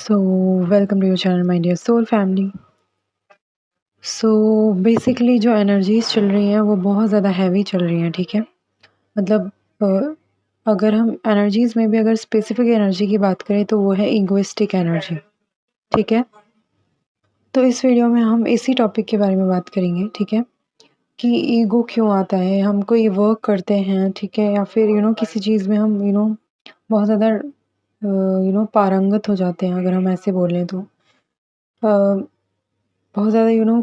So welcome to your channel my dear soul family. So basically जो energies चल रही हैं वो बहुत ज़्यादा हैवी चल रही हैं, ठीक है। मतलब अगर हम एनर्जीज में भी अगर स्पेसिफिक एनर्जी की बात करें तो वो है इगोइस्टिक एनर्जी, ठीक है। तो इस वीडियो में हम इसी टॉपिक के बारे में बात करेंगे, ठीक है, कि ईगो क्यों आता है, हम कोई वर्क करते हैं, ठीक है, या फिर किसी चीज़ में हम बहुत ज़्यादा पारंगत हो जाते हैं, अगर हम ऐसे बोलें तो बहुत ज़्यादा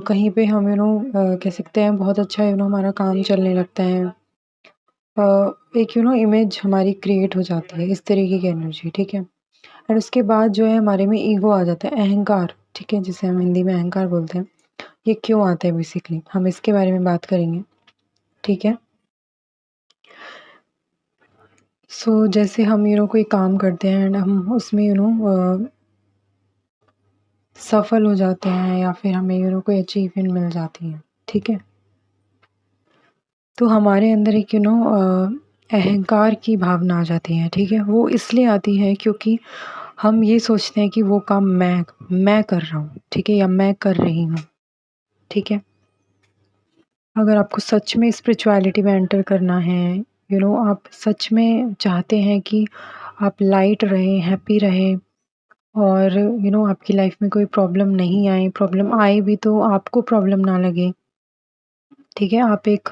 कहीं पे हम कह सकते हैं बहुत अच्छा हमारा काम चलने लगता है। अ, एक इमेज हमारी क्रिएट हो जाती है इस तरीके की एनर्जी, ठीक है। और उसके बाद जो है हमारे में ईगो आ जाता है, अहंकार, ठीक है, जिसे हम हिंदी में अहंकार बोलते हैं। ये क्यों आता है बेसिकली हम इसके बारे में बात करेंगे, ठीक है। सो जैसे हम कोई काम करते हैं एंड हम उसमें सफल हो जाते हैं या फिर हमें कोई अचीवमेंट मिल जाती है, ठीक है। तो हमारे अंदर एक अहंकार की भावना आ जाती है, ठीक है। वो इसलिए आती है क्योंकि हम ये सोचते हैं कि वो काम मैं कर रहा हूँ, ठीक है, या मैं कर रही हूँ, ठीक है। अगर आपको सच में स्पिरिचुअलिटी में एंटर करना है, आप सच में चाहते हैं कि आप लाइट रहें, हैप्पी रहें, और आपकी लाइफ में कोई प्रॉब्लम नहीं आए, प्रॉब्लम आए भी तो आपको प्रॉब्लम ना लगे, ठीक है। आप एक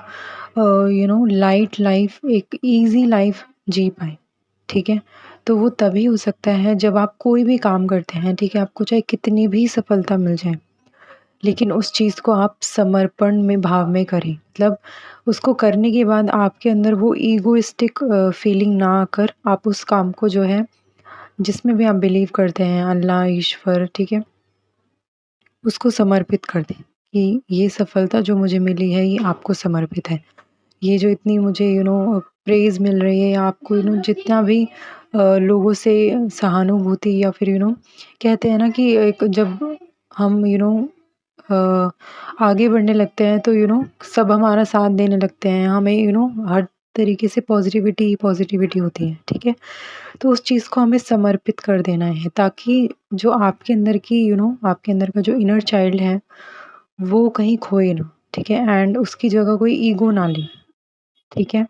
लाइट लाइफ, एक ईज़ी लाइफ जी पाएँ, ठीक है। तो वो तभी हो सकता है जब आप कोई भी काम करते हैं, ठीक है, आपको चाहे कितनी भी सफलता मिल जाए, लेकिन उस चीज़ को आप समर्पण में भाव में करें। मतलब उसको करने के बाद आपके अंदर वो ईगोइस्टिक फीलिंग ना आकर आप उस काम को जो है, जिसमें भी आप बिलीव करते हैं, अल्लाह, ईश्वर, ठीक है, उसको समर्पित कर दें कि ये सफलता जो मुझे मिली है ये आपको समर्पित है। ये जो इतनी मुझे प्रेज़ मिल रही है, या आपको जितना भी लोगों से सहानुभूति, या फिर कहते हैं ना कि एक जब हम अ, आगे बढ़ने लगते हैं तो सब हमारा साथ देने लगते हैं, हमें हर तरीके से पॉजिटिविटी ही पॉजिटिविटी होती है, ठीक है। तो उस चीज़ को हमें समर्पित कर देना है, ताकि जो आपके अंदर की आपके अंदर का जो इनर चाइल्ड है वो कहीं खोए ना, ठीक है, एंड उसकी जगह कोई ईगो ना ले, ठीक है।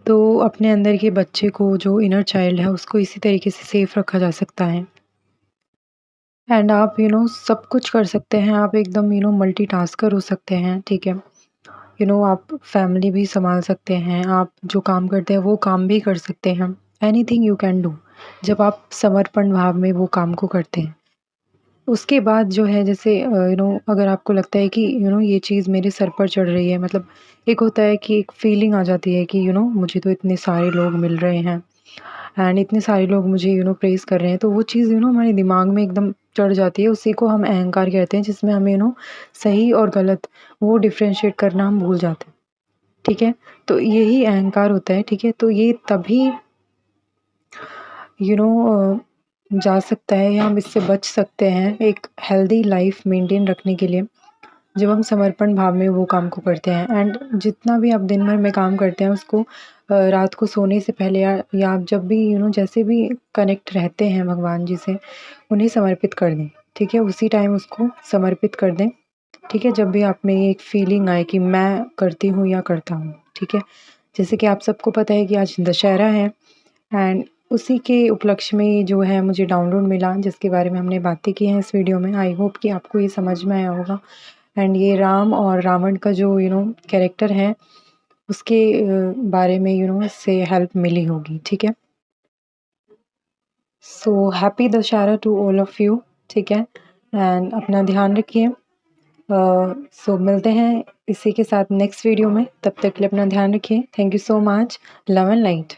तो अपने अंदर के बच्चे को, जो इनर चाइल्ड है, उसको इसी तरीके से सेफ रखा जा सकता है। एंड आप सब कुछ कर सकते हैं, आप एकदम मल्टीटास्कर हो सकते हैं, ठीक है। आप फैमिली भी सँभाल सकते हैं, आप जो काम करते हैं वो काम भी कर सकते हैं। एनीथिंग यू कैन डू जब आप समर्पण भाव में वो काम को करते हैं। उसके बाद जो है, जैसे अगर आपको लगता है कि ये चीज़ मेरे सर पर चढ़ रही है, मतलब एक होता है कि एक फीलिंग आ जाती है कि मुझे तो इतने सारे लोग मिल रहे हैं एंड इतने सारे लोग मुझे प्रेज़ कर रहे हैं, तो वो चीज़ हमारे दिमाग में एकदम चढ़ जाती है। उसी को हम अहंकार कहते हैं, जिसमें हमें सही और गलत वो डिफरेंशिएट करना हम भूल जाते हैं, ठीक है। तो यही अहंकार होता है, ठीक है। तो ये तभी यू नो जा सकता है, या हम इससे बच सकते हैं एक हेल्दी लाइफ मेंटेन रखने के लिए, जब हम समर्पण भाव में वो काम को करते हैं। एंड जितना भी आप दिन भर में काम करते हैं उसको रात को सोने से पहले, या आप जब भी जैसे भी कनेक्ट रहते हैं भगवान जी से, उन्हें समर्पित कर दें, ठीक है। उसी टाइम उसको समर्पित कर दें, ठीक है, जब भी आप में एक फीलिंग आए कि मैं करती हूँ या करता हूँ, ठीक है। जैसे कि आप सबको पता है कि आज दशहरा है, एंड उसी के उपलक्ष्य में जो है मुझे डाउनलोड मिला, जिसके बारे में हमने बातें की हैं इस वीडियो में। आई होप कि आपको ये समझ में आया होगा। एंड ये राम और रावण का जो कैरेक्टर है, उसके बारे में इससे हेल्प मिली होगी, ठीक है। So happy Dussehra to all of you, ठीक है। एंड अपना ध्यान रखिए। सो मिलते हैं इसी के साथ नेक्स्ट वीडियो में, तब तक के लिए अपना ध्यान रखिए। Thank you so much. Love and light.